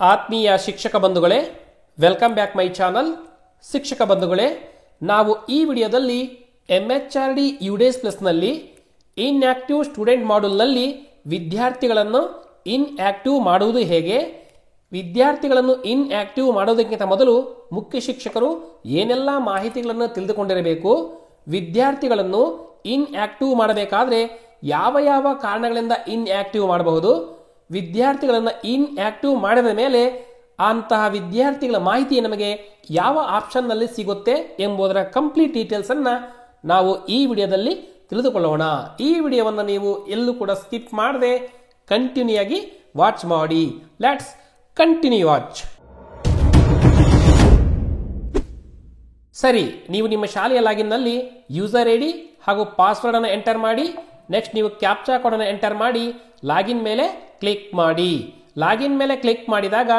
ಆತ್ಮೀಯ ಶಿಕ್ಷಕ ಬಂಧುಗಳೇ, ವೆಲ್ಕಮ್ ಬ್ಯಾಕ್ ಮೈ ಚಾನಲ್. ಶಿಕ್ಷಕ ಬಂಧುಗಳೇ, ನಾವು ಈ ವಿಡಿಯೋದಲ್ಲಿ MHRD UDays ಪ್ಲಸ್ನಲ್ಲಿ ಇನ್ಆಕ್ಟಿವ್ ಸ್ಟೂಡೆಂಟ್ ಮಾಡ್ಯೂಲ್ನಲ್ಲಿ ವಿದ್ಯಾರ್ಥಿಗಳನ್ನು ಇನ್ಆಕ್ಟಿವ್ ಮಾಡುವುದು ಹೇಗೆ, ವಿದ್ಯಾರ್ಥಿಗಳನ್ನು ಇನ್ಆಕ್ಟಿವ್ ಮಾಡೋದಕ್ಕಿಂತ ಮೊದಲು ಮುಖ್ಯ ಶಿಕ್ಷಕರು ಏನೆಲ್ಲ ಮಾಹಿತಿಗಳನ್ನು ತಿಳಿದುಕೊಂಡಿರಬೇಕು, ವಿದ್ಯಾರ್ಥಿಗಳನ್ನು ಇನ್ಆಕ್ಟಿವ್ ಮಾಡಬೇಕಾದ್ರೆ ಯಾವ ಯಾವ ಕಾರಣಗಳಿಂದ ಇನ್ಆಕ್ಟಿವ್ ಮಾಡಬಹುದು, ವಿದ್ಯಾರ್ಥಿಗಳನ್ನು ಇನ್ಆಕ್ಟಿವ್ ಮಾಡಿದ ಮೇಲೆ ಅಂತಹ ವಿದ್ಯಾರ್ಥಿಗಳ ಮಾಹಿತಿ ನಮಗೆ ಯಾವ ಆಪ್ಷನ್ನಲ್ಲಿ ಸಿಗುತ್ತೆ ಎಂಬುದರ ಕಂಪ್ಲೀಟ್ ಡೀಟೇಲ್ಸ್ ಅನ್ನ ನಾವು ಈ ವಿಡಿಯೋದಲ್ಲಿ ತಿಳಿದುಕೊಳ್ಳೋಣ. ಈ ವಿಡಿಯೋವನ್ನು ನೀವು ಎಲ್ಲೂ ಕೂಡ ಸ್ಕಿಪ್ ಮಾಡದೆ ಕಂಟಿನ್ಯೂ ಆಗಿ ವಾಚ್ ಮಾಡಿ. Let's continue watch. ಸರಿ, ನೀವು ನಿಮ್ಮ ಶಾಲೆಯ ಲಾಗಿನ್ನಲ್ಲಿ ಯೂಸರ್ ಐಡಿ ಹಾಗೂ ಪಾಸ್ವರ್ಡ್ ಅನ್ನು ಎಂಟರ್ ಮಾಡಿ, ನೆಕ್ಸ್ಟ್ ನೀವು ಕ್ಯಾಪ್ಚಾ ಕೋಡ್ ಅನ್ನು ಎಂಟರ್ ಮಾಡಿ ಲಾಗಿನ್ ಮೇಲೆ ಕ್ಲಿಕ್ ಮಾಡಿ. ಲಾಗಿನ್ ಮೇಲೆ ಕ್ಲಿಕ್ ಮಾಡಿದಾಗ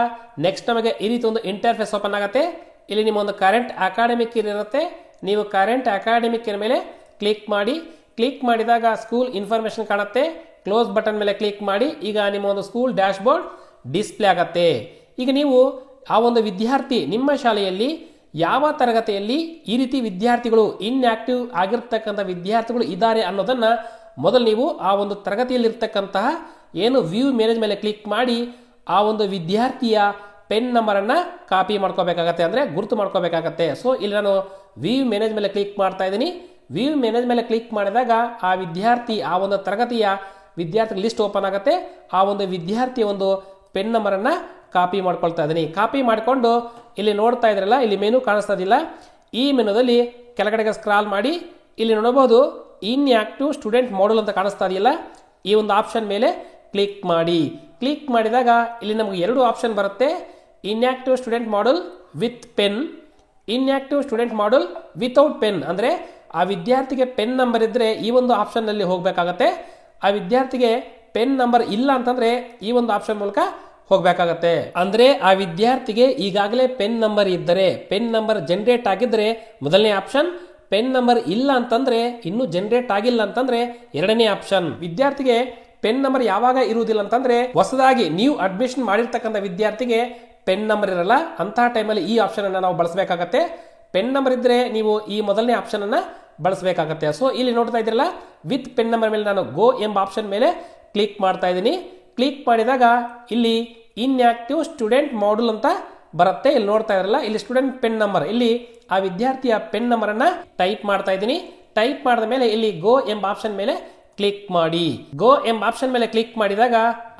ನೆಕ್ಸ್ಟ್ ನಮಗೆ ಈ ರೀತಿ ಒಂದು ಇಂಟರ್ಫೇಸ್ ಓಪನ್ ಆಗುತ್ತೆ. ಇಲ್ಲಿ ನಿಮ್ಮ ಒಂದು ಕರೆಂಟ್ ಅಕಾಡೆಮಿಕ್ ಇಯರ್ ಇರುತ್ತೆ. ನೀವು ಕರೆಂಟ್ ಅಕಾಡೆಮಿಕ್ ಇಯರ್ ಮೇಲೆ ಕ್ಲಿಕ್ ಮಾಡಿ. ಕ್ಲಿಕ್ ಮಾಡಿದಾಗ ಸ್ಕೂಲ್ ಇನ್ಫಾರ್ಮೇಶನ್ ಕಾಣುತ್ತೆ. ಕ್ಲೋಸ್ ಬಟನ್ ಮೇಲೆ ಕ್ಲಿಕ್ ಮಾಡಿ. ಈಗ ನಿಮ್ಮ ಒಂದು ಸ್ಕೂಲ್ ಡ್ಯಾಶ್ ಬೋರ್ಡ್ ಡಿಸ್ಪ್ಲೇ ಆಗುತ್ತೆ. ಈಗ ನೀವು ಆ ಒಂದು ವಿದ್ಯಾರ್ಥಿ ನಿಮ್ಮ ಶಾಲೆಯಲ್ಲಿ ಯಾವ ತರಗತಿಯಲ್ಲಿ ಈ ರೀತಿ ವಿದ್ಯಾರ್ಥಿಗಳು ಇನ್ಆಕ್ಟಿವ್ ಆಗಿರ್ತಕ್ಕಂಥ ವಿದ್ಯಾರ್ಥಿಗಳು ಇದ್ದಾರೆ ಅನ್ನೋದನ್ನ ಮೊದಲು ನೀವು ಆ ಒಂದು ತರಗತಿಯಲ್ಲಿ ಇರ್ತಕ್ಕಂತಹ ಏನು ವ್ಯೂ ಮ್ಯಾನೇಜ್ ಮೇಲೆ ಕ್ಲಿಕ್ ಮಾಡಿ ಆ ಒಂದು ವಿದ್ಯಾರ್ಥಿಯ ಪೆನ್ ನಂಬರ್ ಅನ್ನ ಕಾಪಿ ಮಾಡ್ಕೋಬೇಕಾಗತ್ತೆ, ಅಂದ್ರೆ ಗುರುತು ಮಾಡ್ಕೋಬೇಕಾಗತ್ತೆ. ಸೊ ಇಲ್ಲಿ ನಾನು ವ್ಯೂ ಮ್ಯಾನೇಜ್ ಮೇಲೆ ಕ್ಲಿಕ್ ಮಾಡ್ತಾ ಇದ್ದೀನಿ. ವ್ಯೂ ಮ್ಯಾನೇಜ್ ಮೇಲೆ ಕ್ಲಿಕ್ ಮಾಡಿದಾಗ ಆ ವಿದ್ಯಾರ್ಥಿ ಆ ಒಂದು ತರಗತಿಯ ವಿದ್ಯಾರ್ಥಿ ಲಿಸ್ಟ್ ಓಪನ್ ಆಗುತ್ತೆ. ಆ ಒಂದು ವಿದ್ಯಾರ್ಥಿಯ ಒಂದು ಪೆನ್ ನಂಬರ್ ಅನ್ನ ಕಾಪಿ ಮಾಡ್ಕೊಳ್ತಾ ಇದ್ದೀನಿ. ಕಾಪಿ ಮಾಡಿಕೊಂಡು ಇಲ್ಲಿ ನೋಡ್ತಾ ಇದ್ರಲ್ಲ, ಇಲ್ಲಿ ಮೆನು ಕಾಣಿಸ್ತಾ ಇದಿಲ್ಲ. ಈ ಮೆನುದಲ್ಲಿ ಕೆಳಗಡೆಗೆ ಸ್ಕ್ರಾಲ್ ಮಾಡಿ ಇಲ್ಲಿ ನೋಡಬಹುದು ಇನ್ಆಕ್ಟಿವ್ ಸ್ಟೂಡೆಂಟ್ ಮಾಡ್ಯೂಲ್ ಅಂತ ಕಾಣಿಸ್ತಾ ಇದೆಯಲ್ಲ, ಈ ಒಂದು ಆಪ್ಷನ್ ಮೇಲೆ ಕ್ಲಿಕ್ ಮಾಡಿ. ಕ್ಲಿಕ್ ಮಾಡಿದಾಗ ಇಲ್ಲಿ ನಮಗೆ ಎರಡು ಆಪ್ಷನ್ ಬರುತ್ತೆ. Inactive student module with pen, inactive student module without pen. ಅಂದ್ರೆ ಆ ವಿದ್ಯಾರ್ಥಿಗೆ ಪೆನ್ ನಂಬರ್ ಇದ್ರೆ ಈ ಒಂದು ಆಪ್ಷನ್ ನಲ್ಲಿ ಹೋಗ್ಬೇಕಾಗತ್ತೆ. ಆ ವಿದ್ಯಾರ್ಥಿಗೆ ಪೆನ್ ನಂಬರ್ ಇಲ್ಲ ಅಂತಂದ್ರೆ ಈ ಒಂದು ಆಪ್ಷನ್ ಮೂಲಕ ಹೋಗ್ಬೇಕಾಗತ್ತೆ. ಅಂದ್ರೆ ಆ ವಿದ್ಯಾರ್ಥಿಗೆ ಈಗಾಗಲೇ ಪೆನ್ ನಂಬರ್ ಇದ್ದರೆ, ಪೆನ್ ನಂಬರ್ ಜನರೇಟ್ ಆಗಿದ್ರೆ ಮೊದಲನೇ ಆಪ್ಷನ್, ಪೆನ್ ನಂಬರ್ ಇಲ್ಲ ಅಂತಂದ್ರೆ ಇನ್ನು ಜನರೇಟ್ ಆಗಿಲ್ಲ ಅಂತಂದ್ರೆ ಎರಡನೇ ಆಪ್ಷನ್. ವಿದ್ಯಾರ್ಥಿಗೆ ಪೆನ್ ನಂಬರ್ ಯಾವಾಗ ಇರುವುದಿಲ್ಲ ಅಂತಂದ್ರೆ ಹೊಸದಾಗಿ ನ್ಯೂ ಅಡ್ಮಿಷನ್ ಮಾಡಿರ್ತಕ್ಕಂಥ ವಿದ್ಯಾರ್ಥಿಗೆ ಪೆನ್ ನಂಬರ್ ಇರಲ್ಲ. ಅಂತಹ ಟೈಮಲ್ಲಿ ಈ ಆಪ್ಷನ್ ಅನ್ನ ನಾವು ಬಳಸಬೇಕಾಗತ್ತೆ. ಪೆನ್ ನಂಬರ್ ಇದ್ರೆ ನೀವು ಈ ಮೊದಲನೇ ಆಪ್ಷನ್ ಅನ್ನ ಬಳಸಬೇಕಾಗತ್ತೆ. ಸೊ ಇಲ್ಲಿ ನೋಡ್ತಾ ಇದ್ರಲ್ಲ, ವಿತ್ ಪೆನ್ ನಂಬರ್ ಮೇಲೆ ನಾನು ಗೋ ಎಂಬ ಆಪ್ಷನ್ ಮೇಲೆ ಕ್ಲಿಕ್ ಮಾಡ್ತಾ ಇದ್ದೀನಿ. ಕ್ಲಿಕ್ ಮಾಡಿದಾಗ ಇಲ್ಲಿ ಇನ್ಆಕ್ಟಿವ್ ಸ್ಟೂಡೆಂಟ್ ಮಾಡ್ಯೂಲ್ ಅಂತ ಬರುತ್ತೆ. ಇಲ್ಲಿ ನೋಡ್ತಾ ಇದ್ರಲ್ಲ, ಇಲ್ಲಿ ಸ್ಟೂಡೆಂಟ್ ಪೆನ್ ನಂಬರ್, ಇಲ್ಲಿ ಆ ವಿದ್ಯಾರ್ಥಿಯ ಪೆನ್ ನಂಬರ್ ಅನ್ನ ಟೈಪ್ ಮಾಡ್ತಾ ಇದ್ದೀನಿ. ಟೈಪ್ ಮಾಡಿದ ಮೇಲೆ ಇಲ್ಲಿ ಗೋ ಎಂಬ ಆಪ್ಷನ್ ಮೇಲೆ ಕ್ಲಿಕ್ ಮಾಡಿ. ಗೋ ಎಂಬ ಆಪ್ಷನ್ ಮೇಲೆ ಕ್ಲಿಕ್ ಮಾಡಿದಾಗ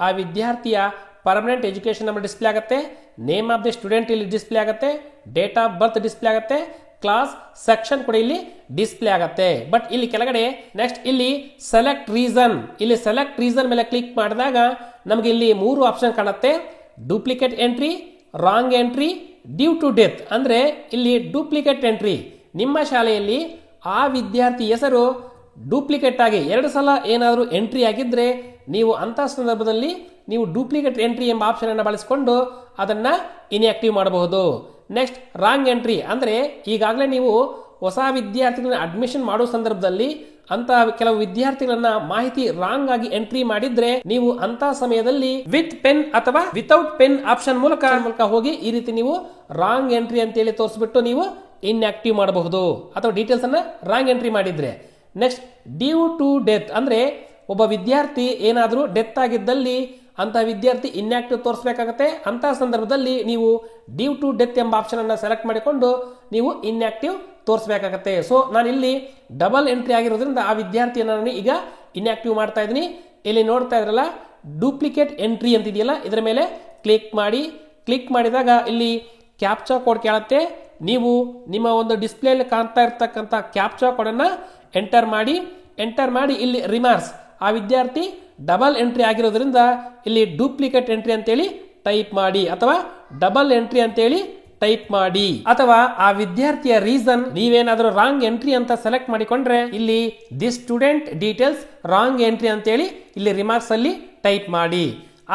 ಆ ವಿದ್ಯಾರ್ಥಿಯ ಪರ್ಮನೆಂಟ್ ಎಜುಕೇಶನ್ ನಂಬರ್ ಡಿಸ್ಪ್ಲೇ ಆಗುತ್ತೆ. ನೇಮ್ ಆಫ್ ದಿ ಸ್ಟೂಡೆಂಟ್ ಇಲ್ಲಿ ಡಿಸ್ಪ್ಲೇ ಆಗುತ್ತೆ. ಡೇಟ್ ಆಫ್ ಬರ್ತ್ ಡಿಸ್ಪ್ಲೇ ಆಗುತ್ತೆ. ಕ್ಲಾಸ್ ಸೆಕ್ಷನ್ ಕೂಡ ಇಲ್ಲಿ ಡಿಸ್ಪ್ಲೇ ಆಗುತ್ತೆ. ಬಟ್ ಇಲ್ಲಿ ಕೆಳಗಡೆ ನೆಕ್ಸ್ಟ್ ಇಲ್ಲಿ ಸೆಲೆಕ್ಟ್ ರೀಸನ್, ಇಲ್ಲಿ ಸೆಲೆಕ್ಟ್ ರೀಸನ್ ಮೇಲೆ ಕ್ಲಿಕ್ ಮಾಡಿದಾಗ ನಮಗೆ ಇಲ್ಲಿ ಮೂರು ಆಪ್ಷನ್ ಕಾಣುತ್ತೆ. Duplicate entry, wrong entry, due to death. ಅಂದ್ರೆ ಇಲ್ಲಿ ಡೂಪ್ಲಿಕೇಟ್ ಎಂಟ್ರಿ, ನಿಮ್ಮ ಶಾಲೆಯಲ್ಲಿ ಆ ವಿದ್ಯಾರ್ಥಿ ಹೆಸರು ಡೂಪ್ಲಿಕೇಟ್ ಆಗಿ ಎರಡು ಸಲ ಏನಾದರೂ ಎಂಟ್ರಿ ಆಗಿದ್ರೆ ನೀವು ಅಂತ ಸಂದರ್ಭದಲ್ಲಿ ನೀವು ಡೂಪ್ಲಿಕೇಟ್ ಎಂಟ್ರಿ ಎಂಬ ಆಪ್ಷನ್ ಅನ್ನು ಬಳಸಿಕೊಂಡು ಅದನ್ನ ಇನ್ಆಕ್ಟಿವ್ ಮಾಡಬಹುದು. ನೆಕ್ಸ್ಟ್ ರಾಂಗ್ ಎಂಟ್ರಿ, ಅಂದ್ರೆ ಈಗಾಗಲೇ ನೀವು ಹೊಸ ವಿದ್ಯಾರ್ಥಿಗಳನ್ನ ಅಡ್ಮಿಷನ್ ಮಾಡುವ ಸಂದರ್ಭದಲ್ಲಿ ಅಂತ ಕೆಲವು ವಿದ್ಯಾರ್ಥಿಗಳನ್ನ ಮಾಹಿತಿ ರಾಂಗ್ ಆಗಿ ಎಂಟ್ರಿ ಮಾಡಿದ್ರೆ ನೀವು ಅಂತ ಸಮಯದಲ್ಲಿ ವಿತ್ ಪೆನ್ ಅಥವಾ ವಿತೌಟ್ ಪೆನ್ ಆಪ್ಷನ್ ಮೂಲಕ ಹೋಗಿ ಈ ರೀತಿ ನೀವು ರಾಂಗ್ ಎಂಟ್ರಿ ಅಂತ ಹೇಳಿ ತೋರಿಸ್ಬಿಟ್ಟು ನೀವು ಇನ್ಆಕ್ಟಿವ್ ಮಾಡಬಹುದು. ಅಥವಾ ಡೀಟೇಲ್ಸ್ ಅನ್ನ ರಾಂಗ್ ಎಂಟ್ರಿ ಮಾಡಿದ್ರೆ. ನೆಕ್ಸ್ಟ್ ಡ್ಯೂ ಟು ಡೆತ್, ಅಂದ್ರೆ ಒಬ್ಬ ವಿದ್ಯಾರ್ಥಿ ಏನಾದರೂ ಡೆತ್ ಆಗಿದ್ದಲ್ಲಿ ಅಂತ ವಿದ್ಯಾರ್ಥಿ ಇನ್ಆಕ್ಟಿವ್ ತೋರಿಸಬೇಕಾಗತ್ತೆ. ಅಂತಹ ಸಂದರ್ಭದಲ್ಲಿ ನೀವು ಡ್ಯೂ ಟು ಡೆತ್ ಎಂಬ ಆಪ್ಷನ್ ಅನ್ನ ಸೆಲೆಕ್ಟ್ ಮಾಡಿಕೊಂಡು ನೀವು ಇನ್ಆಕ್ಟಿವ್ ತೋರಿಸಬೇಕಾಗತ್ತೆ. ಸೊ ನಾನು ಇಲ್ಲಿ ಡಬಲ್ ಎಂಟ್ರಿ ಆಗಿರೋದ್ರಿಂದ ಆ ವಿದ್ಯಾರ್ಥಿಯನ್ನು ನಾನು ಈಗ ಇನ್ಆಕ್ಟಿವ್ ಮಾಡ್ತಾ ಇದ್ದೀನಿ. ಇಲ್ಲಿ ನೋಡ್ತಾ ಇದ್ರಲ್ಲ, ಡೂಪ್ಲಿಕೇಟ್ ಎಂಟ್ರಿ ಅಂತಿದೆಯಲ್ಲ, ಇದರ ಮೇಲೆ ಕ್ಲಿಕ್ ಮಾಡಿ. ಕ್ಲಿಕ್ ಮಾಡಿದಾಗ ಇಲ್ಲಿ ಕ್ಯಾಪ್ಚಾ ಕೋಡ್ ಕೇಳುತ್ತೆ. ನೀವು ನಿಮ್ಮ ಒಂದು ಡಿಸ್ಪ್ಲೇಲಿ ಕಾಣ್ತಾ ಇರ್ತಕ್ಕಂಥ ಕ್ಯಾಪ್ಚಾ ಕೋಡ್ ಅನ್ನ ಎಂಟರ್ ಮಾಡಿ. ಎಂಟರ್ ಮಾಡಿ ಇಲ್ಲಿ ರಿಮಾರ್ಕ್ಸ್, ಆ ವಿದ್ಯಾರ್ಥಿ ಡಬಲ್ ಎಂಟ್ರಿ ಆಗಿರೋದ್ರಿಂದ ಇಲ್ಲಿ ಡೂಪ್ಲಿಕೇಟ್ ಎಂಟ್ರಿ ಅಂತೇಳಿ ಟೈಪ್ ಮಾಡಿ ಅಥವಾ ಡಬಲ್ ಎಂಟ್ರಿ ಅಂತೇಳಿ ಟೈಪ್ ಮಾಡಿ. ಅಥವಾ ಆ ವಿದ್ಯಾರ್ಥಿಯ ರೀಸನ್ ನೀವೇನಾದ್ರೂ ರಾಂಗ್ ಎಂಟ್ರಿ ಅಂತ ಸೆಲೆಕ್ಟ್ ಮಾಡಿಕೊಂಡ್ರೆ ಇಲ್ಲಿ the student details wrong entry ಅಂತೇಳಿ ಇಲ್ಲಿ ರಿಮಾರ್ಕ್ಸ್ ಅಲ್ಲಿ ಟೈಪ್ ಮಾಡಿ.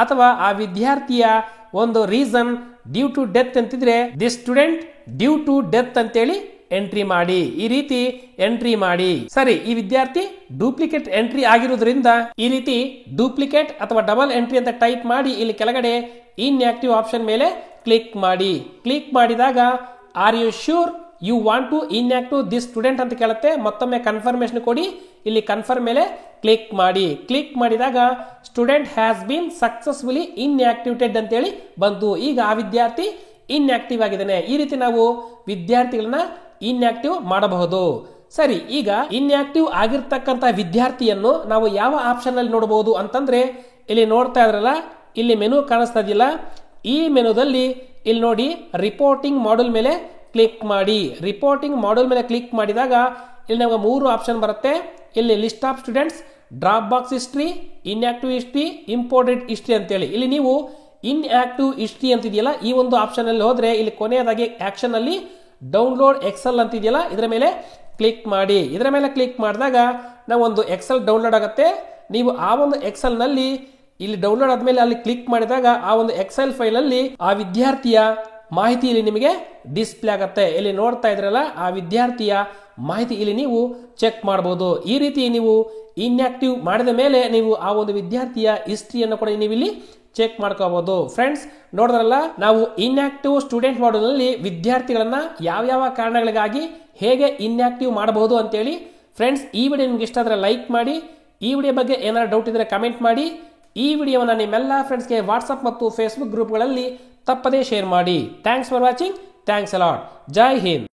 ಅಥವಾ ಆ ವಿದ್ಯಾರ್ಥಿಯ ಒಂದು ರೀಸನ್ ಡ್ಯೂ ಟು ಡೆತ್ ಅಂತಿದ್ರೆ the student due to death ಅಂತೇಳಿ ಎಂಟ್ರಿ ಮಾಡಿ. ಈ ರೀತಿ ಎಂಟ್ರಿ ಮಾಡಿ. ಸರಿ, ಈ ವಿದ್ಯಾರ್ಥಿ ಡೂಪ್ಲಿಕೇಟ್ ಎಂಟ್ರಿ ಆಗಿರುವುದರಿಂದ ಈ ರೀತಿ ಡೂಪ್ಲಿಕೇಟ್ ಅಥವಾ ಡಬಲ್ ಎಂಟ್ರಿ ಅಂತ ಟೈಪ್ ಮಾಡಿ ಇಲ್ಲಿ ಕೆಳಗಡೆ ಇನ್ಆಕ್ಟಿವ್ ಆಪ್ಷನ್ ಮೇಲೆ ಕ್ಲಿಕ್ ಮಾಡಿ. ಕ್ಲಿಕ್ ಮಾಡಿದಾಗ are you sure you want to inactive this student ಅಂತ ಕೇಳುತ್ತೆ. ಮತ್ತೊಮ್ಮೆ ಕನ್ಫರ್ಮೇಶನ್ ಕೊಡಿ. ಇಲ್ಲಿ ಕನ್ಫರ್ಮ್ ಮೇಲೆ ಕ್ಲಿಕ್ ಮಾಡಿ. ಕ್ಲಿಕ್ ಮಾಡಿದಾಗ student has been successfully inactivated ಅಂತೇಳಿ ಬಂತು. ಈಗ ಆ ವಿದ್ಯಾರ್ಥಿ ಇನ್ಆಕ್ಟಿವ್ ಆಗಿದ್ದಾನೆ. ಈ ರೀತಿ ನಾವು ವಿದ್ಯಾರ್ಥಿಗಳನ್ನ ಇನ್ಆಕ್ಟಿವ್ ಮಾಡಬಹುದು. ಸರಿ, ಈಗ ಇನ್ಆಕ್ಟಿವ್ ಆಗಿರ್ತಕ್ಕಂಥ ವಿದ್ಯಾರ್ಥಿಯನ್ನು ನಾವು ಯಾವ ಆಪ್ಷನ್ ಅಲ್ಲಿ ನೋಡಬಹುದು ಅಂತಂದ್ರೆ, ಇಲ್ಲಿ ನೋಡ್ತಾ ಇದ್ರಲ್ಲ, ಇಲ್ಲಿ ಮೆನು ಕಾಣಿಸ್ತಾ ಇದೆಯಲ್ಲ, ಈ ಮೆನುದಲ್ಲಿ ಇಲ್ಲಿ ನೋಡಿ ರಿಪೋರ್ಟಿಂಗ್ ಮಾಡ್ಯೂಲ್ ಮೇಲೆ ಕ್ಲಿಕ್ ಮಾಡಿ. ರಿಪೋರ್ಟಿಂಗ್ ಮಾಡ್ಯೂಲ್ ಮೇಲೆ ಕ್ಲಿಕ್ ಮಾಡಿದಾಗ ಇಲ್ಲಿ ನಮಗೆ 3 ಆಪ್ಷನ್ ಬರುತ್ತೆ. ಇಲ್ಲಿ list of students, drop box history, inactive history, imported history ಅಂತೇಳಿ. ಇಲ್ಲಿ ನೀವು ಇನ್ಆಕ್ಟಿವ್ ಹಿಸ್ಟ್ರಿ ಅಂತಿದೆಯಲ್ಲ, ಈ ಒಂದು ಆಪ್ಷನ್ ಅಲ್ಲಿ ಹೋದ್ರೆ ಇಲ್ಲಿ ಕೊನೆಯದಾಗಿ ಆಕ್ಷನ್ ಅಲ್ಲಿ ಡೌನ್ಲೋಡ್ ಎಕ್ಸೆಲ್ ಅಂತಿದೆಯಲ್ಲ, ಇದರ ಮೇಲೆ ಕ್ಲಿಕ್ ಮಾಡಿ. ಇದರ ಮೇಲೆ ಕ್ಲಿಕ್ ಮಾಡಿದಾಗ ನಾವು ಒಂದು ಎಕ್ಸೆಲ್ ಡೌನ್ಲೋಡ್ ಆಗುತ್ತೆ. ನೀವು ಆ ಒಂದು ಎಕ್ಸೆಲ್ ನಲ್ಲಿ ಇಲ್ಲಿ ಡೌನ್ಲೋಡ್ ಆದ್ಮೇಲೆ ಅಲ್ಲಿ ಕ್ಲಿಕ್ ಮಾಡಿದಾಗ ಆ ಒಂದು ಎಕ್ಸೆಲ್ ಫೈಲ್ ಅಲ್ಲಿ ಆ ವಿದ್ಯಾರ್ಥಿಯ ಮಾಹಿತಿ ಇಲ್ಲಿ ನಿಮಗೆ ಡಿಸ್ಪ್ಲೇ ಆಗುತ್ತೆ. ಇಲ್ಲಿ ನೋಡ್ತಾ ಇದ್ರಲ್ಲ, ಆ ವಿದ್ಯಾರ್ಥಿಯ ಮಾಹಿತಿ ಇಲ್ಲಿ ನೀವು ಚೆಕ್ ಮಾಡಬಹುದು. ಈ ರೀತಿ ನೀವು ಇನ್ಆಕ್ಟಿವ್ ಮಾಡಿದ ಮೇಲೆ ನೀವು ಆ ಒಂದು ವಿದ್ಯಾರ್ಥಿಯ ಹಿಸ್ಟ್ರಿಯನ್ನು ಕೂಡ ನೀವು ಇಲ್ಲಿ ಚೆಕ್ ಮಾಡ್ಕೋಬಹುದು. ಫ್ರೆಂಡ್ಸ್, ನೋಡಿದ್ರಲ್ಲ, ನಾವು ಇನ್ಆಕ್ಟಿವ್ ಸ್ಟೂಡೆಂಟ್ ಮಾಡ್ಯೂಲ್ ನಲ್ಲಿ ವಿದ್ಯಾರ್ಥಿಗಳನ್ನ ಯಾವ ಕಾರಣಗಳಿಗಾಗಿ ಹೇಗೆ ಇನ್ಆಕ್ಟಿವ್ ಮಾಡಬಹುದು ಅಂತೇಳಿ. ಫ್ರೆಂಡ್ಸ್, ಈ ವಿಡಿಯೋ ನಿಮ್ಗೆ ಇಷ್ಟ ಆದ್ರೆ ಲೈಕ್ ಮಾಡಿ. ಈ ವಿಡಿಯೋ ಬಗ್ಗೆ ಏನಾದ್ರು ಡೌಟ್ ಇದ್ರೆ ಕಮೆಂಟ್ ಮಾಡಿ. ಈ ವಿಡಿಯೋವನ್ನು ನಿಮ್ಮೆಲ್ಲ ಫ್ರೆಂಡ್ಸ್ಗೆ ವಾಟ್ಸ್ಆಪ್ ಮತ್ತು ಫೇಸ್ಬುಕ್ ಗ್ರೂಪ್ಗಳಲ್ಲಿ ತಪ್ಪದೇ ಶೇರ್ ಮಾಡಿ. Thanks for watching. Thanks a lot. Jai Hind.